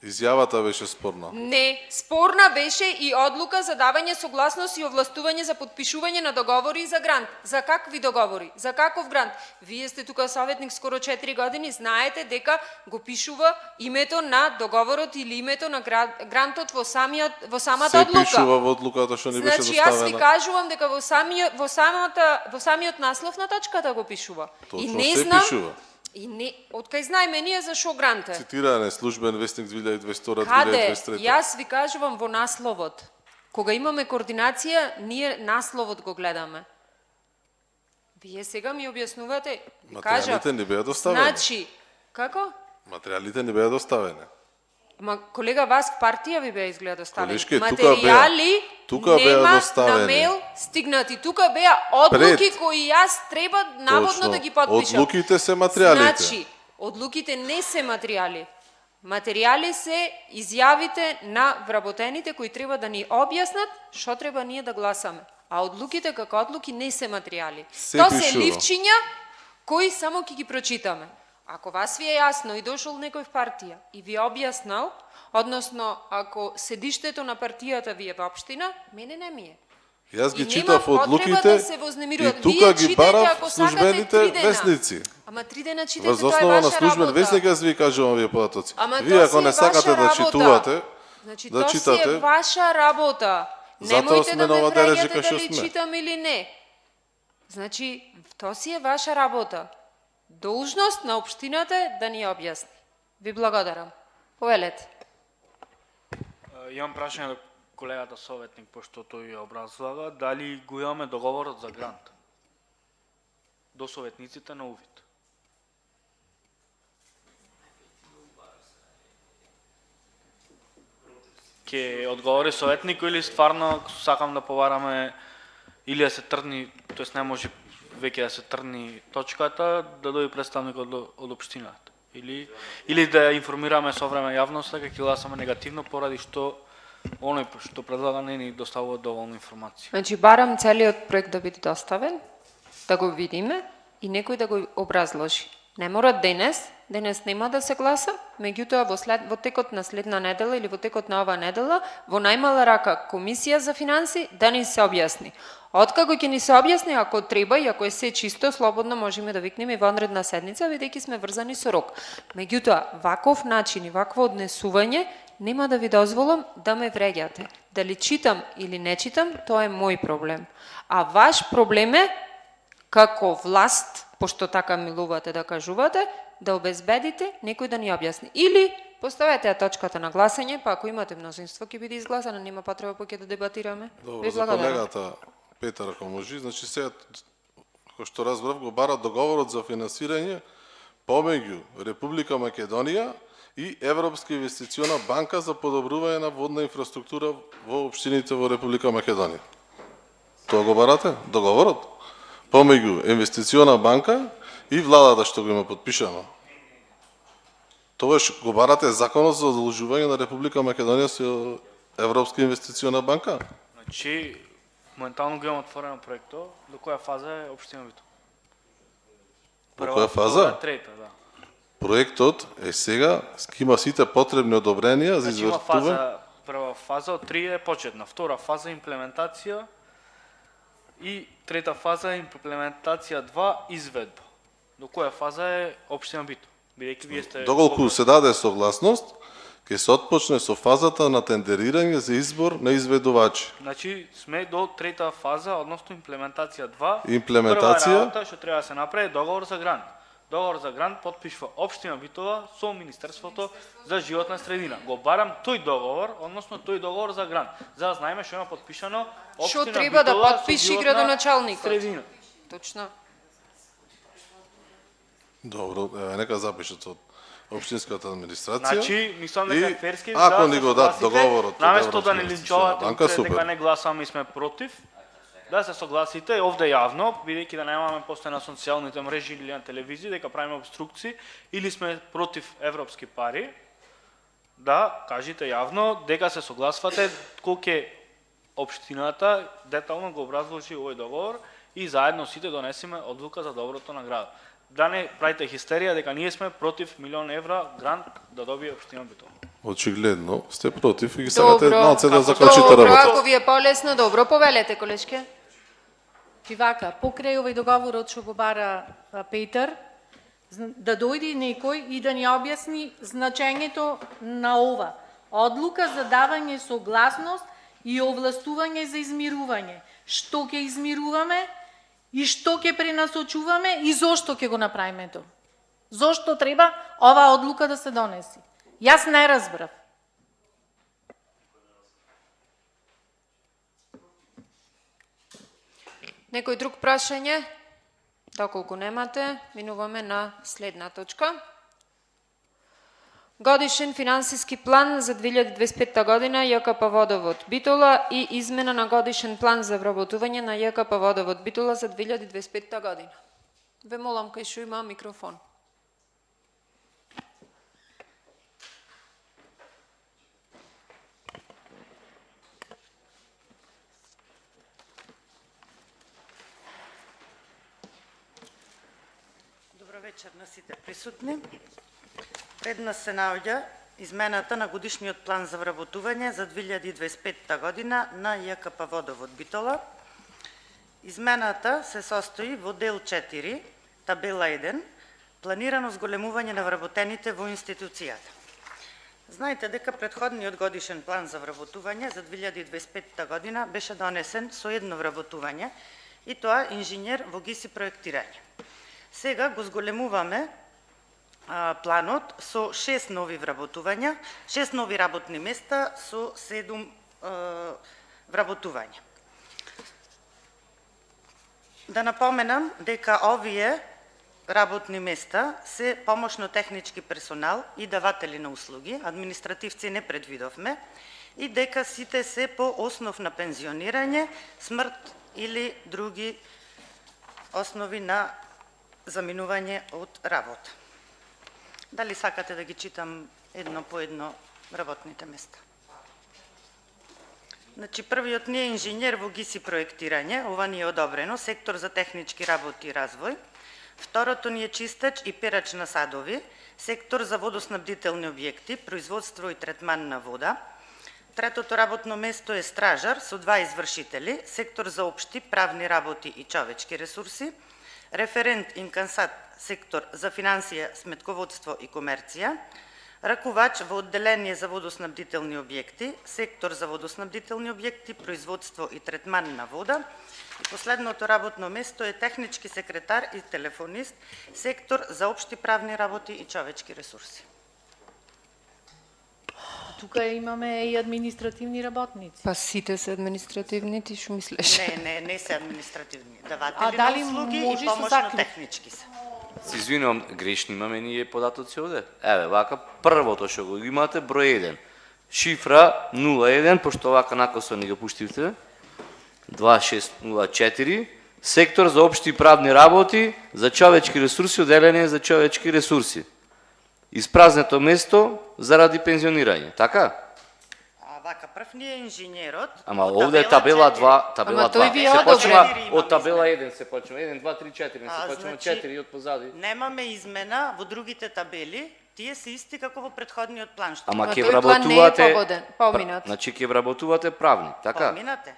Изјавата беше спорна. Не, спорна беше и одлука за давање согласност и овластување за подпишување на договори за грант. За какви договори? За каков грант? Вие сте тука советник скоро 4 години, знаете дека го пишува името на договорот или името на грантот во самата Се одлука. пишува во одлуката што ни беше Значи јас ви доставена. кажувам дека во самиот наслов на точката го пишува. И Точно, не се знам пишува. и не откај знаеме ние за шо грант е. Цитиране службен вестник 2022 Каде? 2023. Јас ви кажувам во насловот. Кога имаме координација, ние насловот го гледаме. Вие сега ми објаснувате, ви кажав. Материјалите ни беа доставени. Значи, како? Материјалите ни беа доставени. Ма колега вас партија ви беа изгледа доставени. Колешке, тука Материјали тука беа нема доставени. на мейл стигнати. Тука беа одлуки Пред. кои јас треба наводно Точно. да ги потпишам. Одлуките се материјалите. Значи, одлуките не се материјали. Материјали се изјавите на вработените кои треба да ни објаснат што треба ние да гласаме. А одлуките како одлуки не се материјали. Се Тоа се пишува. ливчиња кои само ќе ги прочитаме. Ако вас ви е јасно и дошол некој в партија и ви објаснал, односно ако седиштето на партијата ви е во општина, мене не ми е. Јас ги И нема читав потреба одлуките да се и вознемируват. тука Вие ги читајте, барав ако сакате, службените 3 дена. вестници. Ама 3 дена читајте, Врз тоа е основа на ваша службен работа. вестник јас ви кажувам овие податоци. Ама Вие тоа ако си не е сакате ваша да работа. читувате, Значи, да тоа си е читате, ваша работа. Затоа Немојте сме да на ме ова дереже враѓате кај што дали сме. читам или не. Значи, тоа си е ваша работа. Должност на општината е да ни објасни. Ви благодарам. Повелете. Имам прашање до колегата советник, пошто тој ја образлага, дали го имаме договорот за грант до советниците на увид? Ке одговори советник или стварно сакам да повараме или да се трни, тоест не може веќе да се трни точката, да дојде представник од општината. Или да информираме со време јавноста дека ќе гласаме негативно поради што оној што предлага не ни доставува доволно информација. Значи, барам целиот проект да биде доставен, да го видиме и некој да го образложи. Не мора денес нема да се гласа, меѓутоа во текот на следна недела или во текот на оваа недела, во најмала рака комисија за финанси да ни се објасни. Откако ќе ни се објасни, ако треба и ако е се чисто, слободно можеме да викнеме и вонредна седница, бидејќи сме врзани со рок. Меѓутоа, ваков начин и вакво однесување нема да ви дозволам да ме вреѓате. Дали читам или не читам, тоа е мој проблем. А ваш проблем е, како власт, пошто така милувате да кажувате, да обезбедите некој да ни објасни. Или поставете ја точката на гласање, па ако имате мнозинство ќе биде изгласана, нема потреба поќе да дебатираме. Добро, Ви за благодарам. колегата Петар ако може, значи сега, кој што разбрав, го бара договорот за финансирање помеѓу Република Македонија и Европска инвестициона банка за подобрување на водна инфраструктура во општините во Република Македонија. Тоа го барате? Договорот? Помеѓу инвестициона банка и владата што го има подпишано. Тогаш го барате законот за одолжување на Република Македонија со Европска инвестициона банка? Значи, моментално го имам отворено проекто, до која фаза е општина Битол? Во која фаза? Трета, да. Проектот е сега, има сите потребни одобренија за Значи има извртување. прва фаза од 3 е почетна, втора фаза имплементација И трета фаза е имплементација 2 изведба. До која фаза е општина Битола? Бидејќи вие сте Доколку се даде согласност, ќе се отпочне со фазата на тендерирање за избор на изведувачи. Значи сме до трета фаза, односно имплементација 2. Имплементација? Прва работа што треба да се направи е договор за грант. Договор за грант потпишува општина Битола со Министерството за животна средина. Го барам тој договор, односно тој договор за грант. За да знаеме што има подпишано општина Што Битола. треба да со потпише животна градоначалникот? Средина. Точно. Добро, нека запишат од општинската администрација. Значи, мислам дека И ферски ако ни го дадат договорот, наместо да не линчовате банка, утре супер. дека не гласаме и сме против, да се согласите овде јавно, бидејќи да немаме после на социјалните мрежи или на телевизија дека правиме обструкции или сме против европски пари, да кажете јавно дека се согласвате колку е општината детално го образложи овој договор и заедно сите донесеме одлука за доброто на градот. Да не правите хистерија дека ние сме против €1.000.000 грант да добие општина Битола. Очигледно сте против и ги сакате Добро. малце да Како закочите Добро, работа. ако ви е полесно, добро, повелете, колешке. И вака, покрај овој договорот што го бара Петар, да дојде некој и да ни објасни значењето на ова. Одлука за давање согласност и овластување за измирување. Што ќе измируваме и што ќе пренасочуваме и зошто ќе го направиме тоа? Зошто треба оваа одлука да се донеси? Јас не разбрав. Некој друг прашање? Доколку немате, минуваме на следна точка. Годишен финансиски план за 2025 година ЈКП Водовод Битола и измена на годишен план за вработување на ЈКП Водовод Битола за 2025 година. Ве молам кај што има микрофон. Добро вечер на сите присутни. Пред нас се наоѓа измената на годишниот план за вработување за 2025 година на ЈКП Водовод Битола. Измената се состои во дел 4, табела 1, планирано зголемување на вработените во институцијата. Знаете дека предходниот годишен план за вработување за 2025 година беше донесен со едно вработување и тоа инженер во ГИСИ проектирање. Сега го зголемуваме планот со 6 нови вработувања, 6 нови работни места со 7 вработувања. Да напоменам дека овие работни места се помошно-технички персонал и даватели на услуги, административци не предвидовме, и дека сите се по основ на пензионирање, смрт или други основи на заминување од работа. Дали сакате да ги читам едно по едно работните места? Значи, првиот ни е инженер во ГИСИ проектирање, ова ни е одобрено, сектор за технички работи и развој. Второто ни е чистач и перач на садови, сектор за водоснабдителни објекти, производство и третман на вода. Третото работно место е стражар со 2 извршители, сектор за општи правни работи и човечки ресурси, референт инкасат сектор за финансија, сметководство и комерција, ракувач во одделение за водоснабдителни објекти, сектор за водоснабдителни објекти, производство и третман на вода. И последното работно место е технички секретар и телефонист, сектор за општи правни работи и човечки ресурси. Тука имаме и административни работници. Па сите се административни, ти што мислиш? Не се административни, А даватели дали на услуги може и со помошно заклик? технички се. Се извинувам, грешни имаме ние податоци овде. Еве, вака првото што го имате, број 1. Шифра 01, пошто вака накосно ни го пуштивте. 2604. Сектор за општи правни работи, за човечки ресурси, одделение за човечки ресурси. Испразнето место заради пензионирање, така? А вака прв ни е инженерот. Ама од овде е табела 4. 2, табела Ама тој 2. ви е Се почнува одобрен. од табела 1 се почнува 1 2 3 4, не се А, почнува значи, 4 од позади. Немаме измена во другите табели, тие се исти како во предходниот план што Ама Ама ќе тој план не е вработувате поминат. Значи ќе вработувате правник, така? поминате.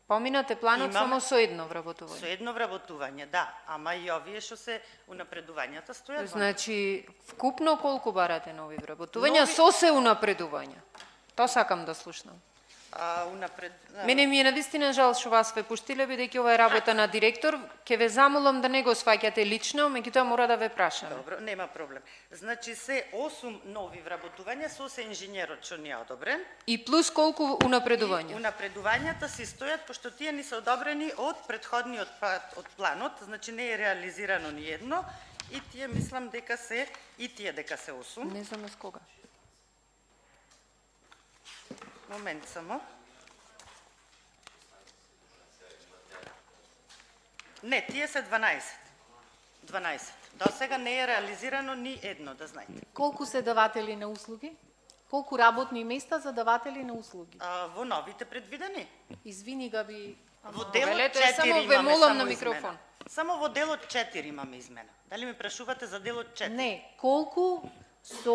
Поминате планот Имаме- само со едно вработување. Со едно вработување, да, ама и овие што се унапредувањата стојат. во Значи, вкупно колку барате нови вработувања Нови- со се унапредувања? Тоа сакам да слушнам. Мене ми е навистина жал што вас ве пуштиле, бидејќи ова е работа на директор. Ќе ве замолам да не го сваќате лично, меѓутоа мора да ве прашаме. Добро, нема проблем. Значи се 8 нови вработувања со се инженерот што ни е одобрен. И плюс колку унапредувања? Унапредувањата се стојат пошто тие ни се одобрени од претходниот од планот, значи не е реализирано ни едно и тие мислам дека се 8. Не знам с кога. Момент само. Не, тие се 12. 12. До сега не е реализирано ни едно, да знаете. Колку се даватели на услуги? Колку работни места за даватели на услуги? Во новите предвидени. Извини Габи, Во делот Велете, 4 само ве имаме молам само на измена. микрофон. Само во делот 4 имаме измена. Дали ми прашувате за делот 4? не, колку со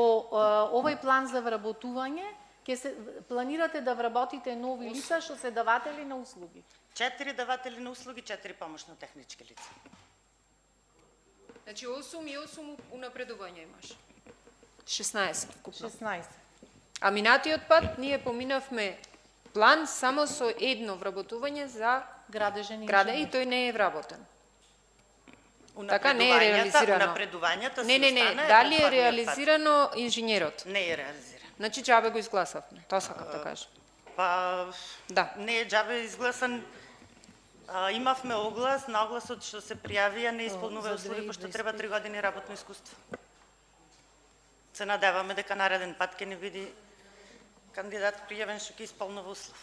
овој план за вработување ќе се планирате да вработите нови лица што се даватели на услуги? 4 даватели на услуги, 4 помошно технички лица. Значи 8 и 8 унапредувања имаш. 16 вкупно. 16. А минатиот пат ние поминавме план само со едно вработување за Градежен граде инженер. и тој не е вработен. Така не е реализирано. Унапредувањата Не, си не, остана дали е претходниот реализирано инженерот? пат. Не е реализирано. Значи џабе го изгласавме. Тоа сакам да кажам. Па Да. не е џабе изгласан. Имавме оглас, на огласот што се пријавија не исполнува за услови, пошто 2025. треба 3 години работно искуство. Се надеваме дека нареден пат ќе ни види кандидат пријавен што ќе исполнува услов.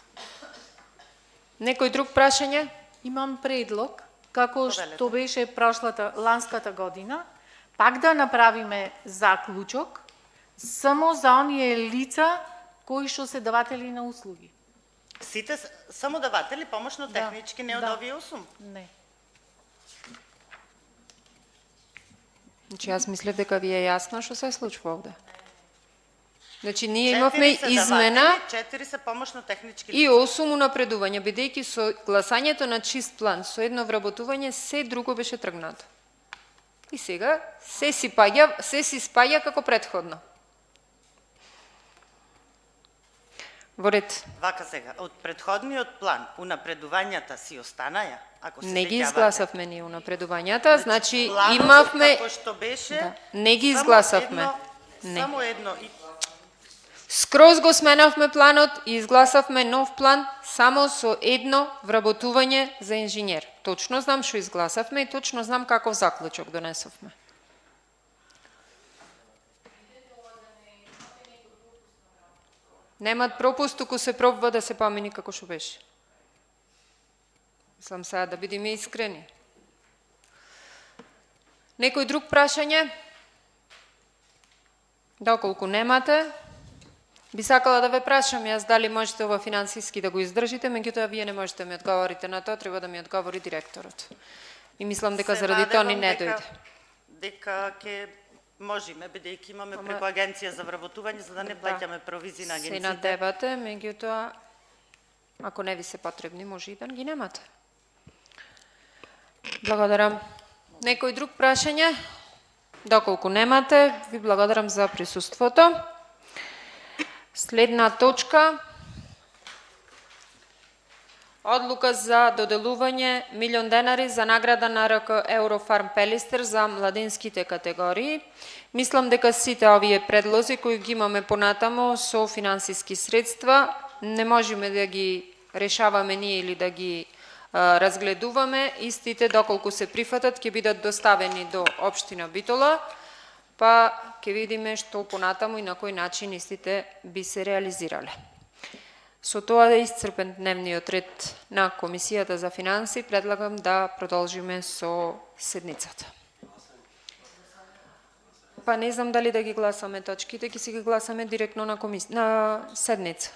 Некој друг прашање? Имам предлог, како Повелете. што беше ланската година, пак да направиме заклучок само за оние лица кои што се даватели на услуги. Сите само даватели помошно Да, технички, не од да. овие 8. Не. Значи јас мислев дека ви е јасно што се случува овде. Значи ние 4 имавме се измена даватели, 4 се помошно технички и 8 унапредувања, бидејќи со гласањето на чист план, со едно вработување, се друго беше тргнато. И сега се си спаѓа како претходно. Во ред. Вака сега, од претходниот план, унапредувањата си останаја, ако се Не ги сеќавате. изгласавме ние унапредувањата, значи Планот, имавме... како што беше, Да, не ги само изгласавме. едно- Не. Само едно. И Скроз го сменавме планот и изгласавме нов план само со едно вработување за инженер. Точно знам што изгласавме и точно знам каков заклучок донесовме. Немат пропуст, туку се пробува да се помени како што беше. Мислам сега да бидеме искрени. Некој друг прашање? Доколку немате, би сакала да ве прашам јас дали можете ова финансиски да го издржите, меѓутоа вие не можете да ми одговорите на тоа, треба да ми одговори директорот. И мислам дека се заради тоа ни надевам не дека- дојде. Дека ќе можеме, бидејќи имаме преку агенција за вработување, за да не плаќаме провизии на Се агенциите. надевате, меѓутоа, ако не ви се потребни, може и да ги немате. Благодарам. Некој друг прашање? Доколку немате, ви благодарам за присуството. Следна точка. Одлука за доделување 1 милион денари за награда на РК Eurofarm Пелистер за младинските категории. Мислам дека сите овие предлози кои ги имаме понатамо со финансиски средства, не можеме да ги решаваме ние или да ги разгледуваме. Истите, доколку се прифатат, ќе бидат доставени до Општина Битола, па ќе видиме што понатаму и на кој начин истите би се реализирале. Со тоа да исцрпен дневниот ред на Комисијата за финанси, предлагам да продолжиме со седницата. Па не знам дали да ги гласаме точките, ќе си ги гласаме директно на седница.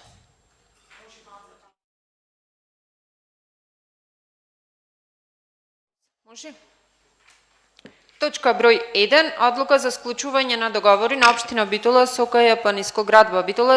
Може? Точка број 1. Одлука за склучување на договори на Општина Битола со КЈП Нискоградба Битола